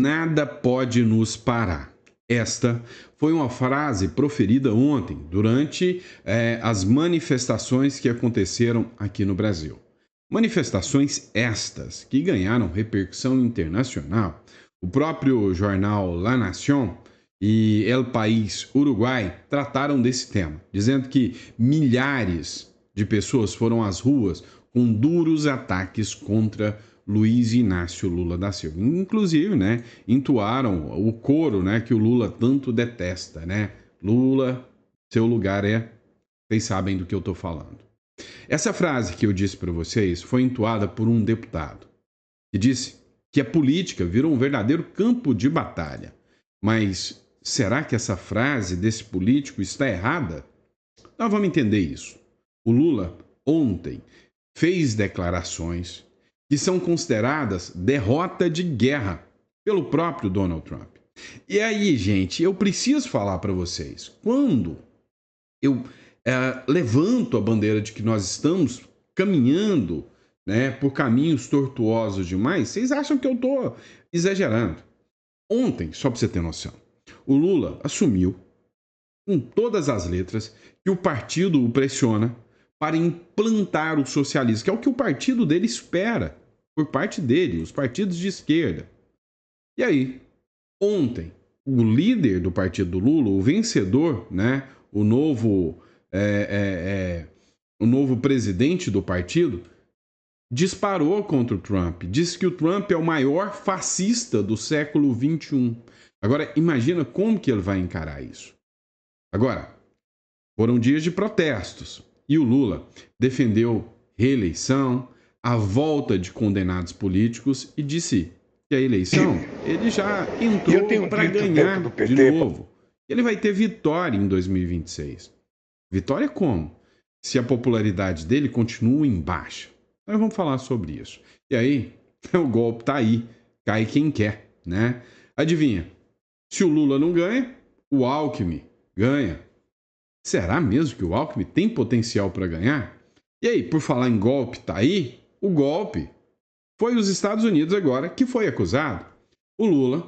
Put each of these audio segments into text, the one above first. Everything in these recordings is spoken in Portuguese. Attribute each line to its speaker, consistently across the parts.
Speaker 1: Nada pode nos parar. Esta foi uma frase proferida ontem, durante as manifestações que aconteceram aqui no Brasil. Manifestações estas que ganharam repercussão internacional. O próprio jornal La Nación e El País Uruguai trataram desse tema, dizendo que milhares de pessoas foram às ruas com duros ataques contra Luiz Inácio Lula da Silva. Inclusive, né, entoaram o coro, né, que o Lula tanto detesta, né? Lula, seu lugar é... Vocês sabem do que eu estou falando. Essa frase que eu disse para vocês foi entoada por um deputado que disse que a política virou um verdadeiro campo de batalha. Mas será que essa frase desse político está errada? Nós vamos entender isso. O Lula, ontem, fez declarações que são consideradas derrota de guerra pelo próprio Donald Trump. E aí, gente, eu preciso falar para vocês, quando eu levanto a bandeira de que nós estamos caminhando, né, por caminhos tortuosos demais, vocês acham que eu estou exagerando. Ontem, só para você ter noção, o Lula assumiu com todas as letras que o partido o pressiona para implantar o socialismo, que é o que o partido dele espera por parte dele, os partidos de esquerda. E aí, ontem, o líder do partido do Lula, o vencedor, né, o novo presidente do partido, disparou contra o Trump, disse que o Trump é o maior fascista do século XXI. Agora, imagina como que ele vai encarar isso. Agora, foram dias de protestos e o Lula defendeu reeleição, a volta de condenados políticos e disse que a eleição ele já entrou para ganhar de novo. Ele vai ter vitória em 2026. Vitória como? Se a popularidade dele continua em baixa. Nós vamos falar sobre isso. E aí, o golpe tá aí, cai quem quer, né? Adivinha? Se o Lula não ganha, o Alckmin ganha. Será mesmo que o Alckmin tem potencial para ganhar? E aí, por falar em golpe, tá aí? O golpe foi os Estados Unidos agora que foi acusado. O Lula,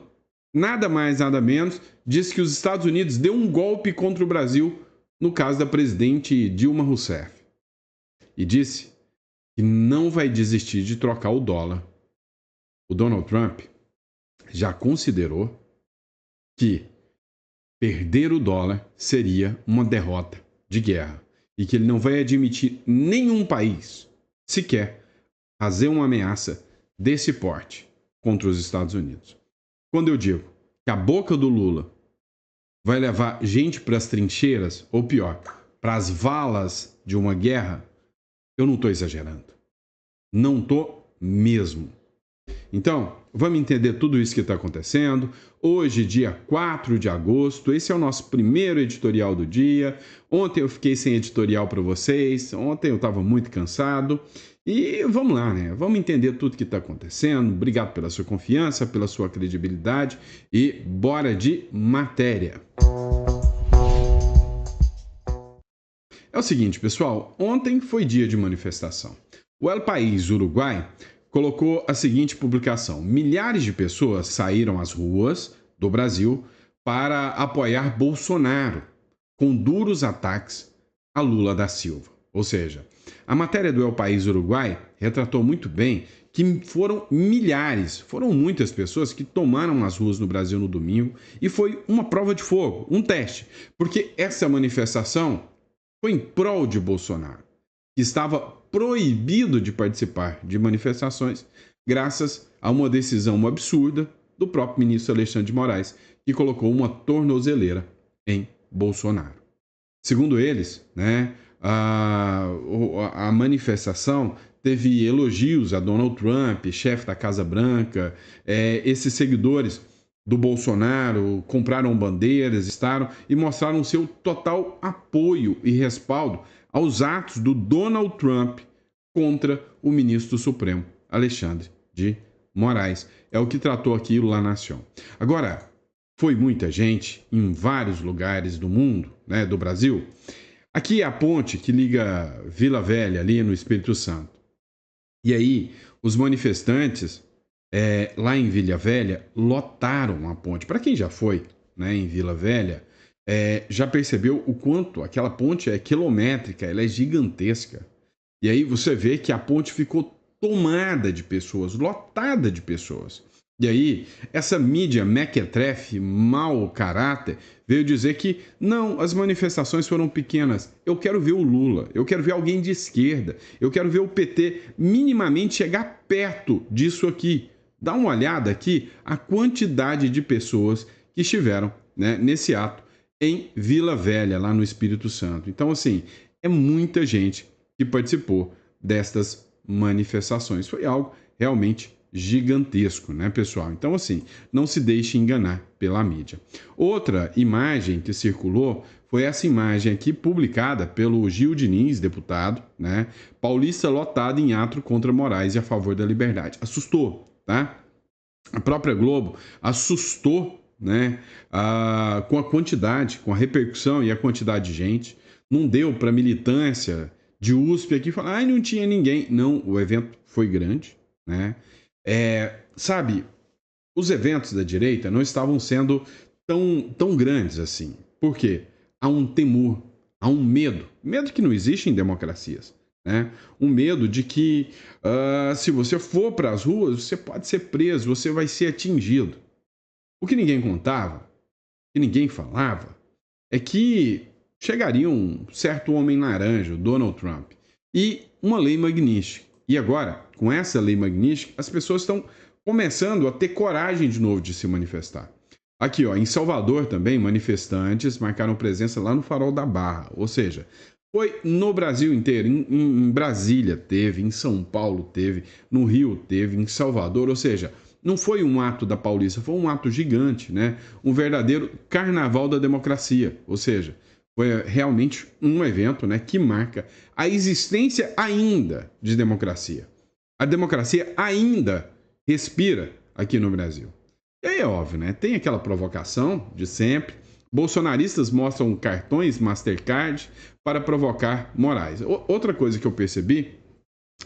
Speaker 1: nada mais, nada menos, disse que os Estados Unidos deu um golpe contra o Brasil no caso da presidente Dilma Rousseff. E disse que não vai desistir de trocar o dólar. O Donald Trump já considerou que perder o dólar seria uma derrota de guerra e que ele não vai admitir nenhum país sequer fazer uma ameaça desse porte contra os Estados Unidos. Quando eu digo que a boca do Lula vai levar gente para as trincheiras, ou pior, para as valas de uma guerra, eu não estou exagerando. Não estou mesmo. Então, vamos entender tudo isso que está acontecendo. Hoje, dia 4 de agosto, esse é o nosso primeiro editorial do dia. Ontem eu fiquei sem editorial para vocês, ontem eu estava muito cansado. E vamos lá, né? Vamos entender tudo que está acontecendo. Obrigado pela sua confiança, pela sua credibilidade e bora de matéria. É o seguinte, pessoal, ontem foi dia de manifestação. O El País Uruguai colocou a seguinte publicação: milhares de pessoas saíram às ruas do Brasil para apoiar Bolsonaro, com duros ataques a Lula da Silva. Ou seja, a matéria do El País Uruguai retratou muito bem que foram milhares, foram muitas pessoas que tomaram as ruas no Brasil no domingo e foi uma prova de fogo, um teste, porque essa manifestação foi em prol de Bolsonaro, que estava proibido de participar de manifestações graças a uma decisão absurda do próprio ministro Alexandre de Moraes, que colocou uma tornozeleira em Bolsonaro. Segundo eles, né, a manifestação teve elogios a Donald Trump, chefe da Casa Branca. Esses seguidores do Bolsonaro compraram bandeiras, e mostraram seu total apoio e respaldo aos atos do Donald Trump contra o ministro Supremo, Alexandre de Moraes. É o que tratou aqui o La Nación. Agora, foi muita gente em vários lugares do mundo, né, do Brasil. Aqui é a ponte que liga Vila Velha, ali no Espírito Santo. E aí, os manifestantes lá em Vila Velha, lotaram a ponte. Para quem já foi, né, em Vila Velha, já percebeu o quanto aquela ponte é quilométrica, ela é gigantesca. E aí você vê que a ponte ficou tomada de pessoas, lotada de pessoas. E aí, essa mídia mequetrefe, mau caráter, veio dizer que não, as manifestações foram pequenas. Eu quero ver o Lula, eu quero ver alguém de esquerda, eu quero ver o PT minimamente chegar perto disso aqui. Dá uma olhada aqui a quantidade de pessoas que estiveram, né, nesse ato em Vila Velha, lá no Espírito Santo. Então, assim, é muita gente que participou destas manifestações. Foi algo realmente gigantesco, né, pessoal? Então, assim, não se deixe enganar pela mídia. Outra imagem que circulou foi essa imagem aqui publicada pelo Gil Diniz, deputado, né? Paulista lotado em ato contra Moraes e a favor da liberdade. Assustou, tá? A própria Globo assustou, né, com a quantidade, com a repercussão e a quantidade de gente. Não deu para militância de USP aqui falar, não tinha ninguém. Não, o evento foi grande, né? Sabe, os eventos da direita não estavam sendo tão grandes assim. Por quê? Há um temor, há um medo que não existe em democracias. Né? Um medo de que se você for para as ruas, você pode ser preso, você vai ser atingido. O que ninguém contava, o que ninguém falava, é que chegaria um certo homem laranja, o Donald Trump, e uma lei Magnitsky. E agora, com essa lei Magnitsky, as pessoas estão começando a ter coragem de novo de se manifestar. Aqui, ó, em Salvador também, manifestantes marcaram presença lá no Farol da Barra, ou seja, foi no Brasil inteiro, em Brasília teve, em São Paulo teve, no Rio teve, em Salvador, ou seja, não foi um ato da Paulista, foi um ato gigante, né? Um verdadeiro carnaval da democracia, ou seja, foi realmente um evento, né, que marca a existência ainda de democracia. A democracia ainda respira aqui no Brasil. E aí é óbvio, né? Tem aquela provocação de sempre. Bolsonaristas mostram cartões Mastercard para provocar Moraes. Outra coisa que eu percebi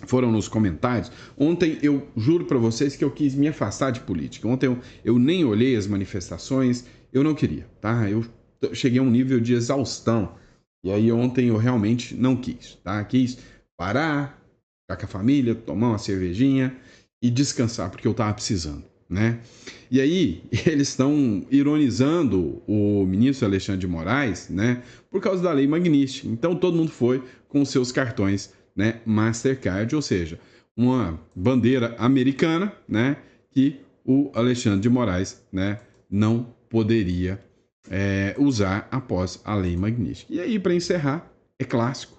Speaker 1: foram nos comentários. Ontem eu juro para vocês que eu quis me afastar de política. Ontem eu nem olhei as manifestações, eu não queria, tá? Eu cheguei a um nível de exaustão. E aí ontem eu realmente não quis, tá? Quis parar, ficar com a família, tomar uma cervejinha e descansar, porque eu tava precisando, né? E aí eles estão ironizando o ministro Alexandre de Moraes, né? Por causa da lei Magnitsky. Então todo mundo foi com seus cartões, né, Mastercard, ou seja, uma bandeira americana, né, que o Alexandre de Moraes, né, não poderia usar após a lei Magnitsky. E aí, para encerrar, é clássico.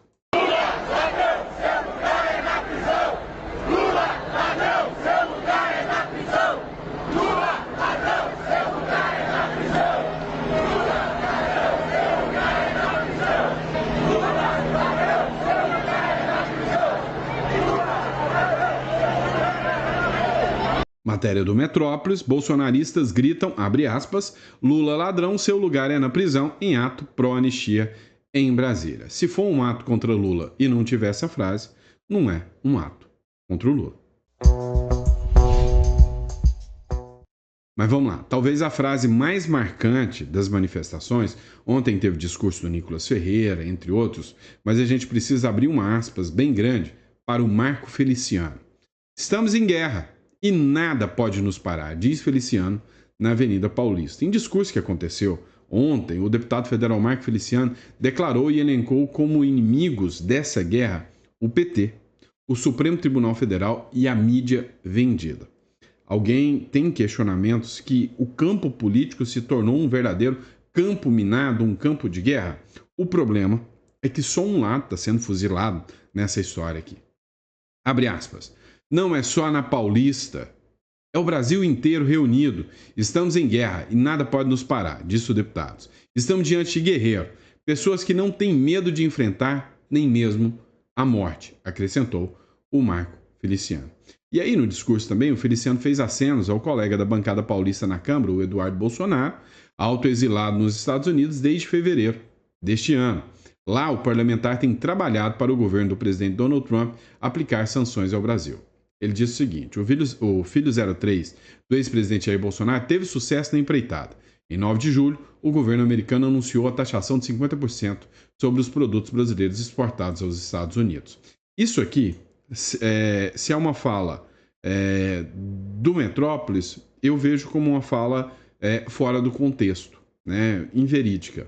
Speaker 1: Matéria do Metrópolis, bolsonaristas gritam, abre aspas, Lula ladrão, seu lugar é na prisão, em ato pró-anistia em Brasília. Se for um ato contra Lula e não tiver essa frase, não é um ato contra o Lula. Mas vamos lá, talvez a frase mais marcante das manifestações, ontem teve discurso do Nicolas Ferreira, entre outros, mas a gente precisa abrir uma aspas bem grande para o Marco Feliciano. Estamos em guerra. E nada pode nos parar, diz Feliciano na Avenida Paulista. Em discurso que aconteceu ontem, o deputado federal Marco Feliciano declarou e elencou como inimigos dessa guerra o PT, o Supremo Tribunal Federal e a mídia vendida. Alguém tem questionamentos que o campo político se tornou um verdadeiro campo minado, um campo de guerra? O problema é que só um lado está sendo fuzilado nessa história aqui. Abre aspas. Não é só na Paulista. É o Brasil inteiro reunido. Estamos em guerra e nada pode nos parar, disse o deputado. Estamos diante de guerreiro, pessoas que não têm medo de enfrentar nem mesmo a morte, acrescentou o Marco Feliciano. E aí, no discurso também, o Feliciano fez acenos ao colega da bancada paulista na Câmara, o Eduardo Bolsonaro, autoexilado nos Estados Unidos desde fevereiro deste ano. Lá, o parlamentar tem trabalhado para o governo do presidente Donald Trump aplicar sanções ao Brasil. Ele disse o seguinte: o filho 03 do ex-presidente Jair Bolsonaro teve sucesso na empreitada. Em 9 de julho, o governo americano anunciou a taxação de 50% sobre os produtos brasileiros exportados aos Estados Unidos. Isso aqui, se é uma fala do Metrópolis, eu vejo como uma fala fora do contexto, né, inverídica.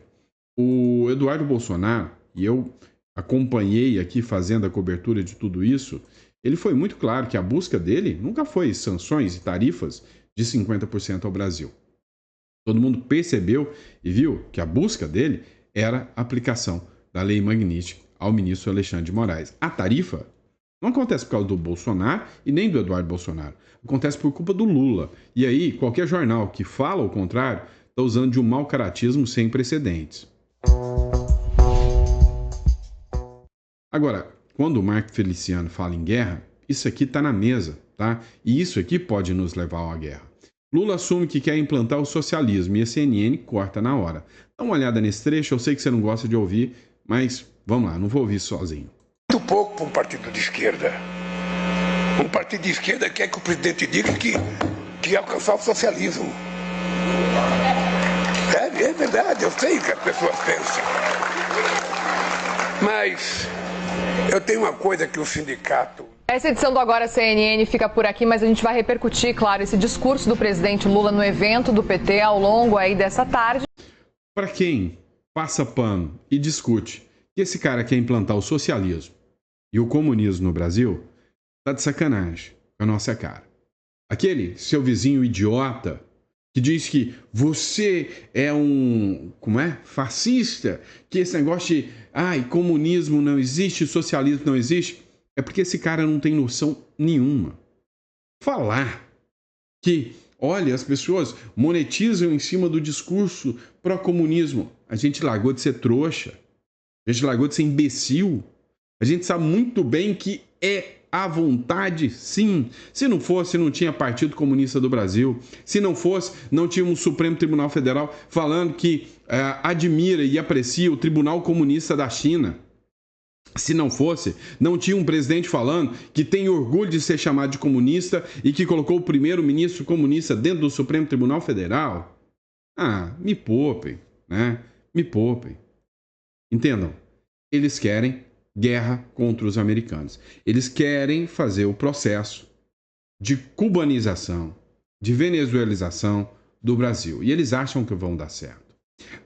Speaker 1: O Eduardo Bolsonaro, e eu acompanhei aqui fazendo a cobertura de tudo isso, ele foi muito claro que a busca dele nunca foi sanções e tarifas de 50% ao Brasil. Todo mundo percebeu e viu que a busca dele era a aplicação da Lei Magnitsky ao ministro Alexandre de Moraes. A tarifa não acontece por causa do Bolsonaro e nem do Eduardo Bolsonaro. Acontece por culpa do Lula. E aí, qualquer jornal que fala o contrário está usando de um mau caratismo sem precedentes. Agora, quando o Marco Feliciano fala em guerra, isso aqui está na mesa, tá? E isso aqui pode nos levar a uma guerra. Lula assume que quer implantar o socialismo e a CNN corta na hora. Dá uma olhada nesse trecho, eu sei que você não gosta de ouvir, mas vamos lá, não vou ouvir sozinho.
Speaker 2: Muito pouco para um partido de esquerda. Um partido de esquerda quer que o presidente diga que quer alcançar o socialismo. É verdade, eu sei o que as pessoas pensam. Mas eu tenho uma coisa que o sindicato...
Speaker 3: Essa edição do Agora CNN fica por aqui, mas a gente vai repercutir, claro, esse discurso do presidente Lula no evento do PT ao longo aí dessa tarde.
Speaker 1: Para quem passa pano e discute que esse cara quer implantar o socialismo e o comunismo no Brasil, tá de sacanagem com a nossa cara. Aquele seu vizinho idiota que diz que você é fascista, que esse negócio de comunismo não existe, socialismo não existe, é porque esse cara não tem noção nenhuma. Falar que, olha, as pessoas monetizam em cima do discurso pró-comunismo. A gente largou de ser trouxa. A gente largou de ser imbecil. A gente sabe muito bem que é à vontade, sim. Se não fosse, não tinha Partido Comunista do Brasil. Se não fosse, não tinha um Supremo Tribunal Federal falando que admira e aprecia o Tribunal Comunista da China. Se não fosse, não tinha um presidente falando que tem orgulho de ser chamado de comunista e que colocou o primeiro-ministro comunista dentro do Supremo Tribunal Federal. Me poupem, né? Me poupem. Entendam? Eles querem guerra contra os americanos. Eles querem fazer o processo de cubanização, de venezuelização do Brasil. E eles acham que vão dar certo.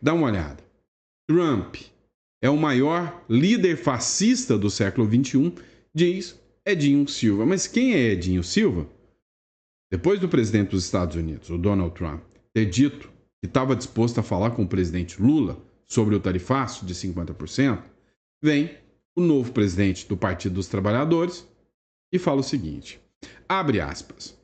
Speaker 1: Dá uma olhada. Trump é o maior líder fascista do século XXI, diz Edinho Silva. Mas quem é Edinho Silva? Depois do presidente dos Estados Unidos, o Donald Trump, ter dito que estava disposto a falar com o presidente Lula sobre o tarifaço de 50%, vem o novo presidente do Partido dos Trabalhadores e fala o seguinte, abre aspas,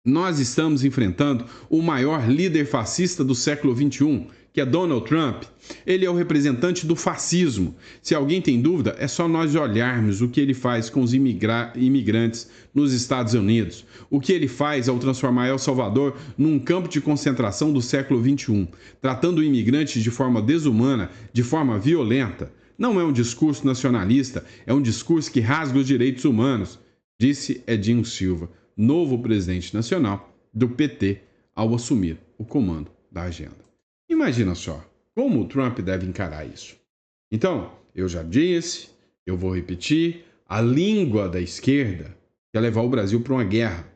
Speaker 1: nós estamos enfrentando o maior líder fascista do século XXI, que é Donald Trump. Ele é o representante do fascismo. Se alguém tem dúvida, é só nós olharmos o que ele faz com os imigrantes nos Estados Unidos. O que ele faz ao transformar El Salvador num campo de concentração do século XXI, tratando o imigrante de forma desumana, de forma violenta. Não é um discurso nacionalista, é um discurso que rasga os direitos humanos, disse Edinho Silva, novo presidente nacional do PT, ao assumir o comando da agenda. Imagina só, como o Trump deve encarar isso. Então, eu já disse, eu vou repetir, a língua da esquerda quer levar o Brasil para uma guerra.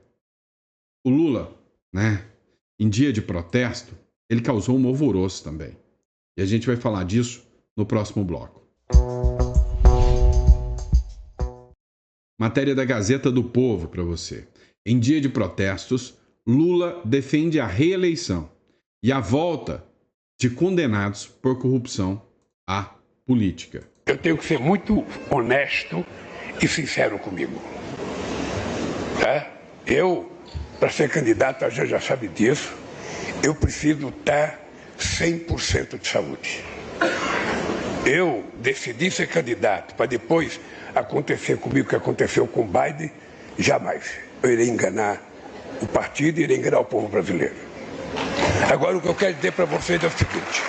Speaker 1: O Lula, em dia de protesto, ele causou um alvoroço também. E a gente vai falar disso no próximo bloco. Matéria da Gazeta do Povo para você. Em dia de protestos, Lula defende a reeleição e a volta de condenados por corrupção à política.
Speaker 2: Eu tenho que ser muito honesto e sincero comigo. Eu, para ser candidato, a gente já sabe disso, eu preciso estar 100% de saúde. Eu decidi ser candidato para depois acontecer comigo o que aconteceu com o Biden, jamais. Eu irei enganar o partido e irei enganar o povo brasileiro. Agora, o que eu quero dizer para vocês é o seguinte.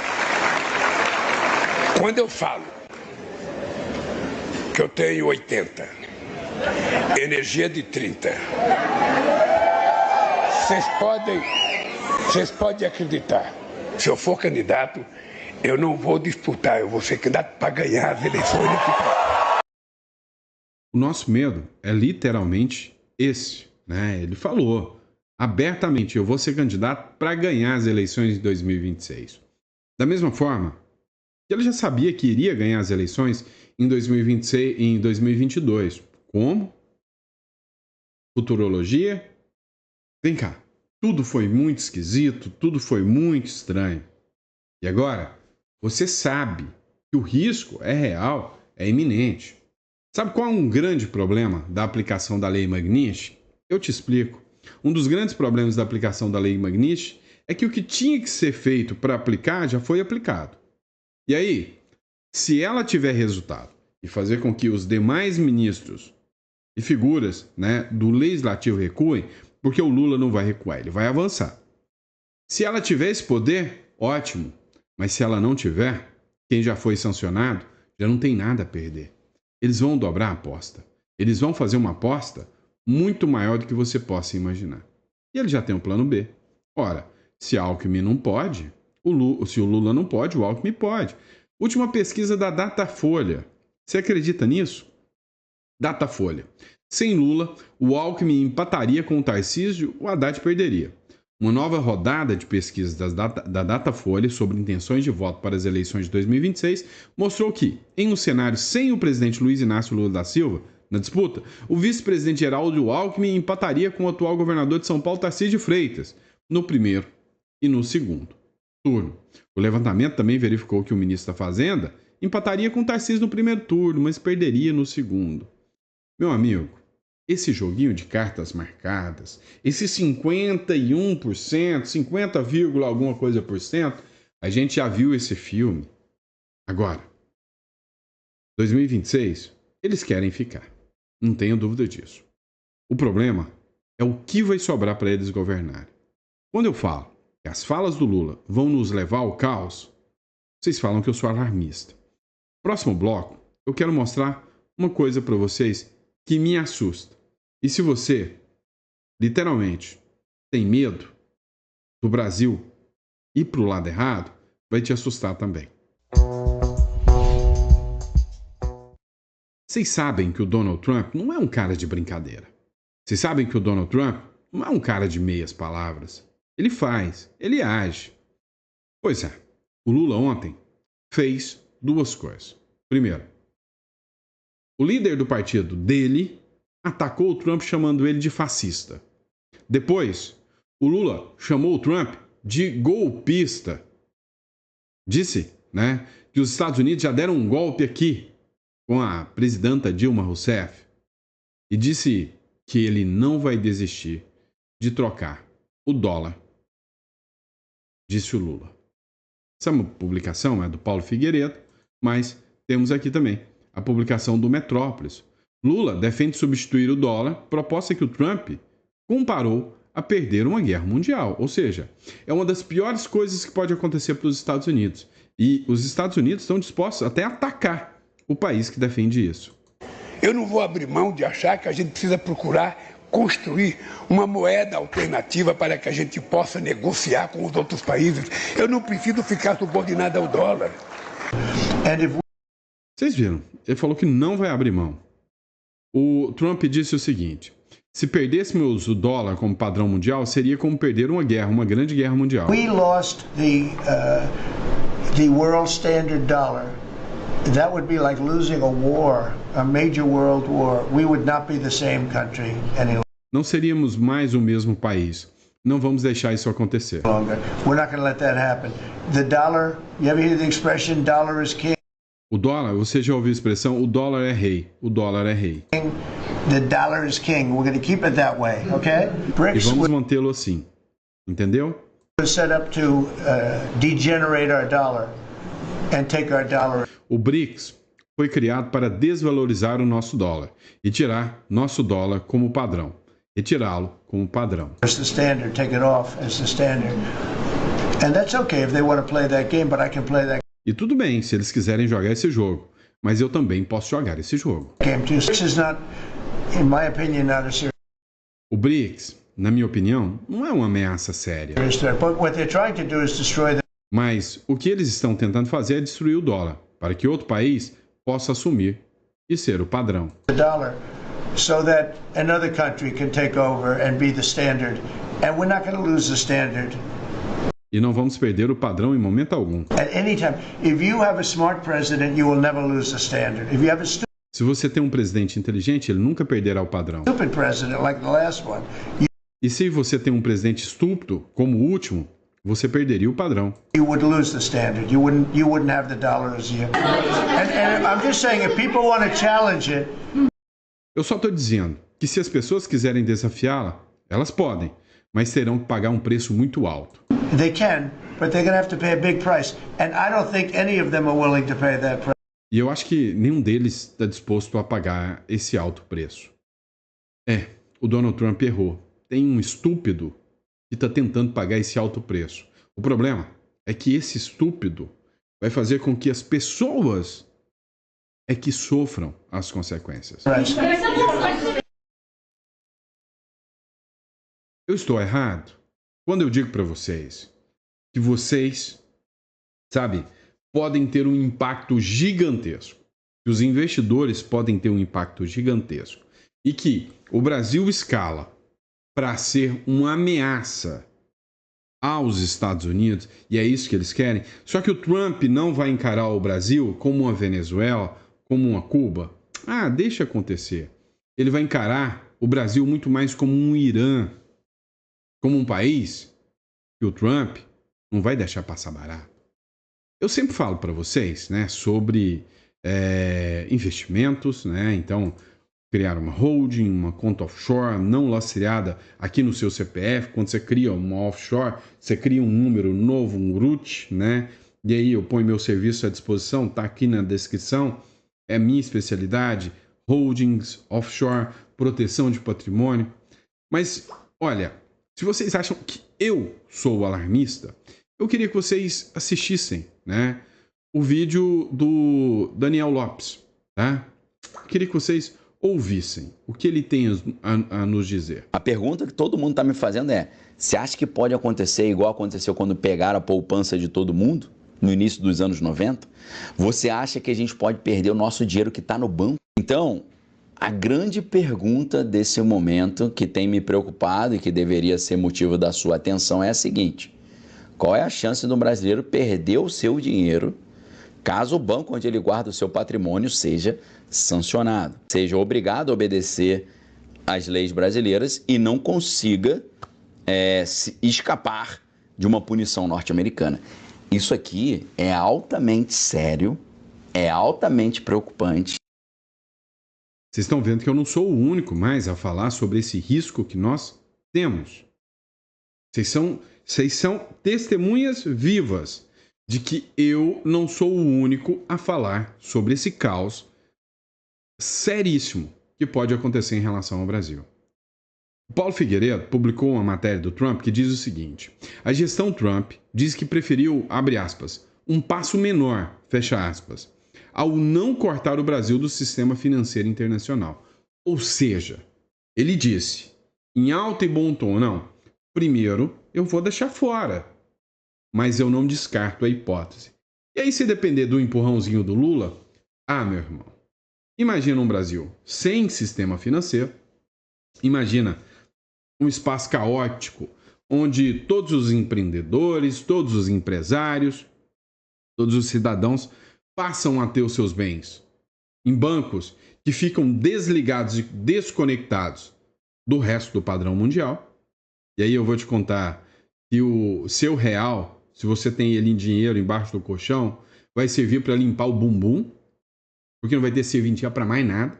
Speaker 2: Quando eu falo que eu tenho 80 energia de 30. Vocês podem acreditar, se eu for candidato, eu não vou disputar, eu vou ser candidato para ganhar as eleições.
Speaker 1: O nosso medo é literalmente esse, né? Ele falou abertamente, eu vou ser candidato para ganhar as eleições de 2026. Da mesma forma, ele já sabia que iria ganhar as eleições em 2026 e em 2022. Como? Futurologia? Vem cá, tudo foi muito esquisito, tudo foi muito estranho. E agora, você sabe que o risco é real, é iminente. Sabe qual é um grande problema da aplicação da Lei Magnitsky? Eu te explico. Um dos grandes problemas da aplicação da Lei Magnitsky é que o que tinha que ser feito para aplicar já foi aplicado. E aí, se ela tiver resultado e fazer com que os demais ministros e figuras, né, do Legislativo recuem, porque o Lula não vai recuar, ele vai avançar. Se ela tiver esse poder, ótimo. Mas se ela não tiver, quem já foi sancionado já não tem nada a perder. Eles vão dobrar a aposta. Eles vão fazer uma aposta muito maior do que você possa imaginar. E ele já tem um plano B. Ora, se Alckmin não pode, se o Lula não pode, o Alckmin pode. Última pesquisa da Datafolha. Você acredita nisso? Datafolha. Sem Lula, o Alckmin empataria com o Tarcísio, o Haddad perderia. Uma nova rodada de pesquisas da Datafolha sobre intenções de voto para as eleições de 2026 mostrou que, em um cenário sem o presidente Luiz Inácio Lula da Silva na disputa, o vice-presidente Geraldo Alckmin empataria com o atual governador de São Paulo, Tarcísio de Freitas, no primeiro e no segundo turno. O levantamento também verificou que o ministro da Fazenda empataria com o Tarcísio no primeiro turno, mas perderia no segundo. Meu amigo, esse joguinho de cartas marcadas, esse 51%, 50, alguma coisa por cento, a gente já viu esse filme. Agora, 2026, eles querem ficar. Não tenho dúvida disso. O problema é o que vai sobrar para eles governarem. Quando eu falo que as falas do Lula vão nos levar ao caos, vocês falam que eu sou alarmista. Próximo bloco, eu quero mostrar uma coisa para vocês que me assusta. E se você, literalmente, tem medo do Brasil ir para o lado errado, vai te assustar também. Vocês sabem que o Donald Trump não é um cara de brincadeira. Vocês sabem que o Donald Trump não é um cara de meias palavras. Ele faz, ele age. Pois é, o Lula ontem fez duas coisas. Primeiro, o líder do partido dele atacou o Trump chamando ele de fascista. Depois, o Lula chamou o Trump de golpista. Disse, né, que os Estados Unidos já deram um golpe aqui com a presidenta Dilma Rousseff. E disse que ele não vai desistir de trocar o dólar. Disse o Lula. Essa é uma publicação, é do Paulo Figueiredo, mas temos aqui também a publicação do Metrópolis. Lula defende substituir o dólar, proposta que o Trump comparou a perder uma guerra mundial. Ou seja, é uma das piores coisas que pode acontecer para os Estados Unidos. E os Estados Unidos estão dispostos até a atacar o país que defende isso.
Speaker 2: Eu não vou abrir mão de achar que a gente precisa procurar construir uma moeda alternativa para que a gente possa negociar com os outros países. Eu não preciso ficar subordinado ao dólar.
Speaker 1: Vocês viram? Ele falou que não vai abrir mão. O Trump disse o seguinte: se perdêssemos o dólar como padrão mundial, seria como perder uma guerra, uma grande guerra mundial.
Speaker 4: We lost the world standard dollar. That would be like losing a war, a major world war. We would not be the same country any longer.
Speaker 1: Não seríamos mais o mesmo país. Não vamos deixar isso acontecer.
Speaker 4: We're not going to let that happen. The dollar, you ever hear the expression dollar is king?
Speaker 1: O dólar, você já ouviu a expressão, o dólar é rei. O dólar é rei.
Speaker 4: The dollar is king. We're going to keep it that way, okay?
Speaker 1: E vamos mantê-lo assim. Entendeu?
Speaker 4: Was set up to degenerate our dollar and take our dollar.
Speaker 1: O BRICS foi criado para desvalorizar o nosso dólar e tirar nosso dólar como padrão. Retirá-lo como padrão.
Speaker 4: As the standard, take it off as the standard. And that's okay if they want to play that game, but I can play that.
Speaker 1: E tudo bem se eles quiserem jogar esse jogo, mas eu também posso jogar esse jogo.
Speaker 4: This is not in my opinion, not a serious
Speaker 1: O BRICS, na minha opinião, não é uma ameaça séria.
Speaker 4: threat. But what they're trying to do is destroy the
Speaker 1: Mas o que eles estão tentando fazer é destruir o dólar, para que outro país possa assumir e ser o padrão.
Speaker 4: dollar so that another country can take over and be the standard. And we're not going to lose the standard
Speaker 1: E não vamos perder o padrão em momento algum.
Speaker 4: at any time. If you have a smart president, you will never lose the standard. If you have a
Speaker 1: Se você tem um presidente inteligente, ele nunca perderá o padrão.
Speaker 4: stupid president like the last one,
Speaker 1: E se você tem um presidente estúpido, como o último, você perderia o padrão.
Speaker 4: you would lose the standard. You wouldn't have the dollar as you. And I'm just saying, if people want to challenge it,
Speaker 1: Eu só estou dizendo que se as pessoas quiserem desafiá-la, elas podem, mas terão que pagar um preço muito alto.
Speaker 4: they can, but they're going to have to pay a big price. And I don't think any of them are willing to pay that price.
Speaker 1: E eu acho que nenhum deles está disposto a pagar esse alto preço. O Donald Trump errou. Tem um estúpido que está tentando pagar esse alto preço. O problema é que esse estúpido vai fazer com que as pessoas é que sofram as consequências. Eu estou errado quando eu digo para vocês que vocês, sabe, podem ter um impacto gigantesco. Que os investidores podem ter um impacto gigantesco. E que o Brasil escala para ser uma ameaça aos Estados Unidos, e é isso que eles querem. Só que o Trump não vai encarar o Brasil como uma Venezuela, como uma Cuba. Deixa acontecer. Ele vai encarar o Brasil muito mais como um Irã, como um país que o Trump não vai deixar passar barato. Eu sempre falo para vocês, né, sobre investimentos, né? Então, criar uma holding, uma conta offshore não lastreada aqui no seu CPF. Quando você cria uma offshore, você cria um número novo, um root, né? E aí eu ponho meu serviço à disposição, tá aqui na descrição. É minha especialidade, holdings, offshore, proteção de patrimônio. Mas, olha, se vocês acham que eu sou alarmista, eu queria que vocês assistissem, né, o vídeo do Daniel Lopes, tá? Eu queria que vocês ouvissem o que ele tem a nos dizer.
Speaker 5: A pergunta que todo mundo está me fazendo é: você acha que pode acontecer igual aconteceu quando pegaram a poupança de todo mundo, no início dos anos 90? Você acha que a gente pode perder o nosso dinheiro que está no banco? Então, a grande pergunta desse momento que tem me preocupado e que deveria ser motivo da sua atenção é a seguinte: qual é a chance do brasileiro perder o seu dinheiro caso o banco onde ele guarda o seu patrimônio seja sancionado, seja obrigado a obedecer às leis brasileiras e não consiga escapar de uma punição norte-americana? Isso aqui é altamente sério, é altamente preocupante.
Speaker 1: Vocês estão vendo que eu não sou o único mais a falar sobre esse risco que nós temos. Vocês são testemunhas vivas de que eu não sou o único a falar sobre esse caos seríssimo que pode acontecer em relação ao Brasil. O Paulo Figueiredo publicou uma matéria do Trump que diz o seguinte: a gestão Trump diz que preferiu, abre aspas, um passo menor, fecha aspas, ao não cortar o Brasil do sistema financeiro internacional. Ou seja, ele disse, em alto e bom tom, não, primeiro eu vou deixar fora, mas eu não descarto a hipótese. E aí, se depender do empurrãozinho do Lula, meu irmão, imagina um Brasil sem sistema financeiro, imagina um espaço caótico, onde todos os empreendedores, todos os empresários, todos os cidadãos passam a ter os seus bens em bancos que ficam desligados e desconectados do resto do padrão mundial. E aí eu vou te contar que o seu real, se você tem ele em dinheiro embaixo do colchão, vai servir para limpar o bumbum, porque não vai ter serventia para mais nada.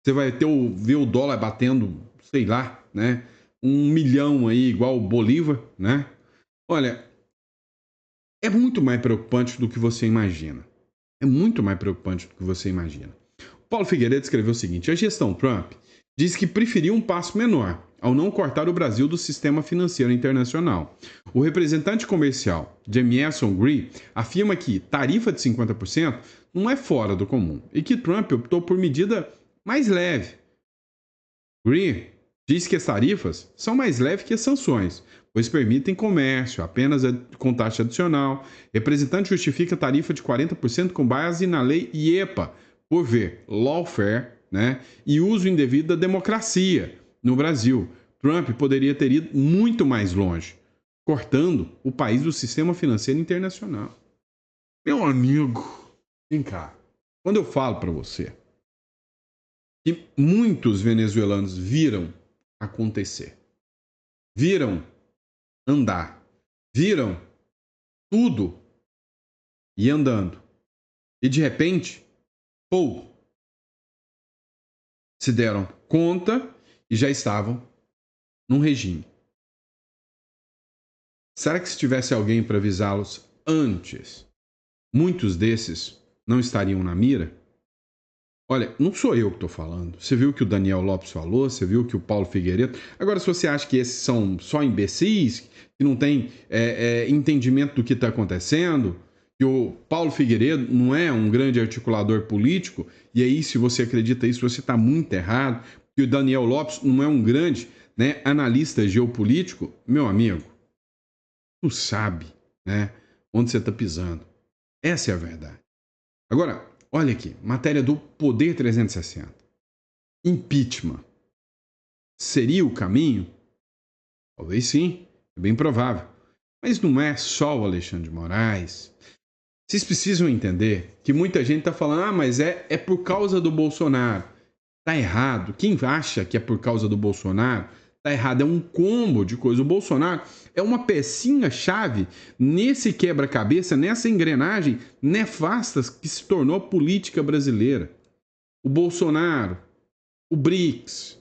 Speaker 1: Você vai ver o dólar batendo, sei lá, né, 1 milhão aí, igual o Bolívar, né? Olha, é muito mais preocupante do que você imagina. É muito mais preocupante do que você imagina. O Paulo Figueiredo escreveu o seguinte: a gestão Trump diz que preferiu um passo menor ao não cortar o Brasil do sistema financeiro internacional. O representante comercial Jamieson Green afirma que tarifa de 50% não é fora do comum e que Trump optou por medida mais leve, Greer diz que as tarifas são mais leves que as sanções, pois permitem comércio apenas com taxa adicional. Representante justifica a tarifa de 40% com base na lei IEPA, por ver lawfare, né, e uso indevido da democracia no Brasil. Trump poderia ter ido muito mais longe, cortando o país do sistema financeiro internacional. Meu amigo, vem cá. Quando eu falo para você que muitos venezuelanos viram acontecer, viram andar, viram tudo e andando, e de repente, se deram conta e já estavam num regime. Será que se tivesse alguém para avisá-los antes, muitos desses não estariam na mira? Olha, não sou eu que estou falando. Você viu o que o Daniel Lopes falou, você viu o que o Paulo Figueiredo... Agora, se você acha que esses são só imbecis, que não têm entendimento do que está acontecendo, que o Paulo Figueiredo não é um grande articulador político, e aí, se você acredita isso, você está muito errado, que o Daniel Lopes não é um grande, né, analista geopolítico, meu amigo, tu sabe, né, onde você está pisando. Essa é a verdade. Agora, olha aqui, matéria do Poder 360. Impeachment. Seria o caminho? Talvez sim, é bem provável. Mas não é só o Alexandre de Moraes. Vocês precisam entender que muita gente está falando, mas é por causa do Bolsonaro. Está errado. Quem acha que é por causa do Bolsonaro, está errado. É um combo de coisas. O Bolsonaro é uma pecinha-chave nesse quebra-cabeça, nessa engrenagem nefasta que se tornou a política brasileira. O Bolsonaro, o BRICS,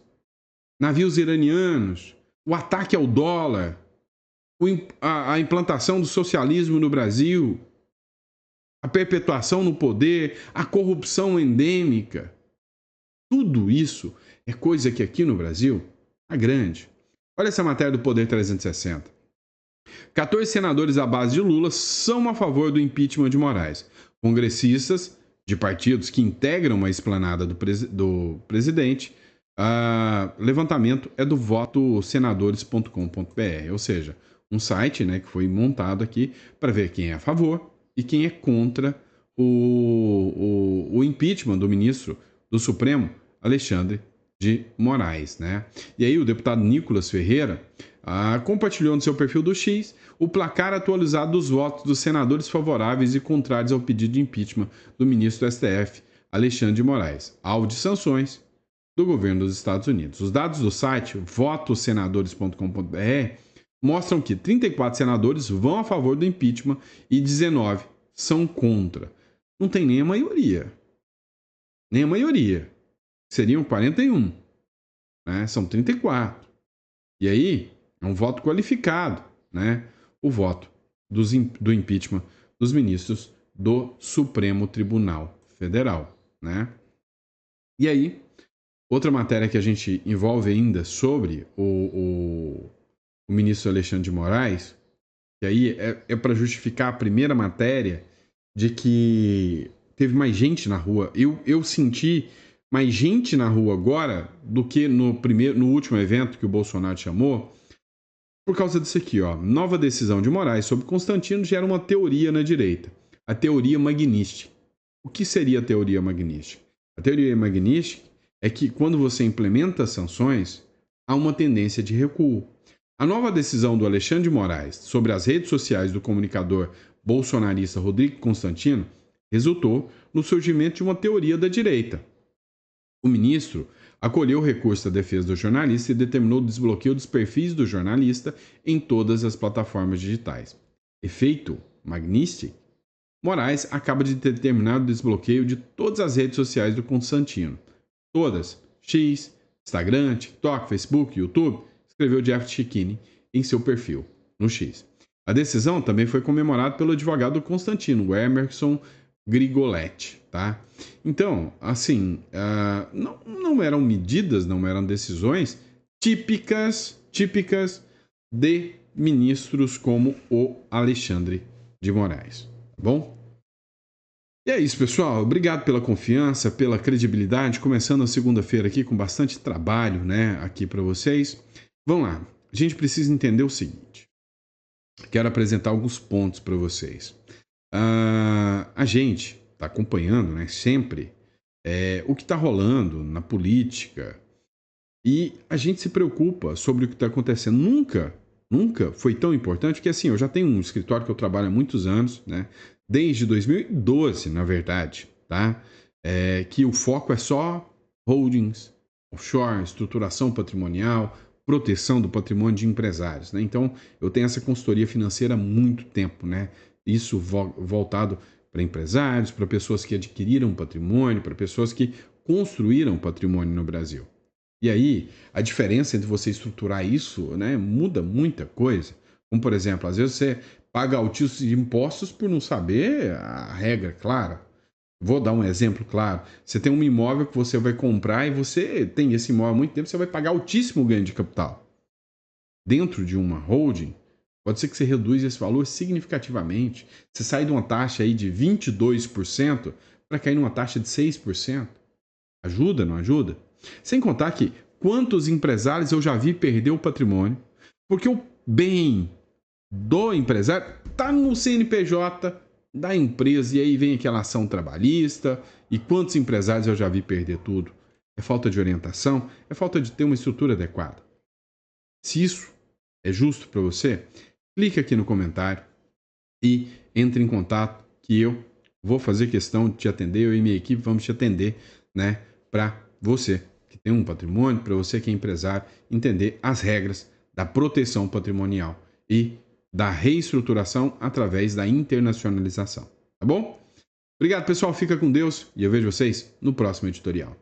Speaker 1: navios iranianos, o ataque ao dólar, a implantação do socialismo no Brasil, a perpetuação no poder, a corrupção endêmica. Tudo isso é coisa que aqui no Brasil é grande. Olha essa matéria do Poder 360. 14 senadores à base de Lula são a favor do impeachment de Moraes. Congressistas de partidos que integram a esplanada do presidente. Levantamento é do votosenadores.com.br, ou seja, um site, né, que foi montado aqui para ver quem é a favor e quem é contra o impeachment do ministro do Supremo, Alexandre de Moraes, né? E aí o deputado Nicolas Ferreira compartilhou no seu perfil do X o placar atualizado dos votos dos senadores favoráveis e contrários ao pedido de impeachment do ministro do STF, Alexandre de Moraes, alvo de sanções do governo dos Estados Unidos. Os dados do site votosenadores.com.br mostram que 34 senadores vão a favor do impeachment e 19 são contra. Não tem nem a maioria. Nem a maioria. Seriam 41. Né? São 34. E aí, é um voto qualificado, né? O voto do impeachment dos ministros do Supremo Tribunal Federal, né? E aí, outra matéria que a gente envolve ainda sobre o ministro Alexandre de Moraes, que aí é para justificar a primeira matéria de que teve mais gente na rua. Eu senti mais gente na rua agora do que no último evento que o Bolsonaro chamou, por causa disso aqui, ó. Nova decisão de Moraes sobre Constantino gera uma teoria na direita, a teoria magnística. O que seria a teoria magnística? A teoria magnística é que quando você implementa sanções, há uma tendência de recuo. A nova decisão do Alexandre de Moraes sobre as redes sociais do comunicador bolsonarista Rodrigo Constantino resultou no surgimento de uma teoria da direita. O ministro acolheu o recurso da defesa do jornalista e determinou o desbloqueio dos perfis do jornalista em todas as plataformas digitais. Efeito magnístico. Moraes acaba de determinar o desbloqueio de todas as redes sociais do Constantino. Todas. X, Instagram, TikTok, Facebook, YouTube, escreveu Jeff Chikini em seu perfil no X. A decisão também foi comemorada pelo advogado do Constantino, o Emerson Grigoletti, tá? Então, assim, não eram medidas, não eram decisões típicas de ministros como o Alexandre de Moraes, tá bom? E é isso, pessoal. Obrigado pela confiança, pela credibilidade. Começando a segunda-feira aqui com bastante trabalho, né, aqui para vocês. Vamos lá. A gente precisa entender o seguinte. Quero apresentar alguns pontos para vocês. A gente está acompanhando, né, sempre o que está rolando na política e a gente se preocupa sobre o que está acontecendo. Nunca foi tão importante, porque assim, eu já tenho um escritório que eu trabalho há muitos anos, né? Desde 2012, na verdade, tá? Que o foco é só holdings, offshore, estruturação patrimonial, proteção do patrimônio de empresários, né? Então, eu tenho essa consultoria financeira há muito tempo, né? Isso voltado para empresários, para pessoas que adquiriram patrimônio, para pessoas que construíram patrimônio no Brasil. E aí, a diferença entre você estruturar isso, né, muda muita coisa. Como, por exemplo, às vezes você paga altíssimos impostos por não saber a regra clara. Vou dar um exemplo claro. Você tem um imóvel que você vai comprar e você tem esse imóvel há muito tempo, você vai pagar altíssimo ganho de capital. Dentro de uma holding, pode ser que você reduza esse valor significativamente. Você sai de uma taxa aí de 22% para cair numa taxa de 6%. Ajuda, não ajuda? Sem contar que quantos empresários eu já vi perder o patrimônio porque o bem do empresário está no CNPJ da empresa e aí vem aquela ação trabalhista. E quantos empresários eu já vi perder tudo? É falta de orientação, é falta de ter uma estrutura adequada. Se isso é justo para você, clique aqui no comentário e entre em contato que eu vou fazer questão de te atender, eu e minha equipe vamos te atender, né, para você que tem um patrimônio, para você que é empresário, entender as regras da proteção patrimonial e da reestruturação através da internacionalização, tá bom? Obrigado, pessoal, fica com Deus e eu vejo vocês no próximo editorial.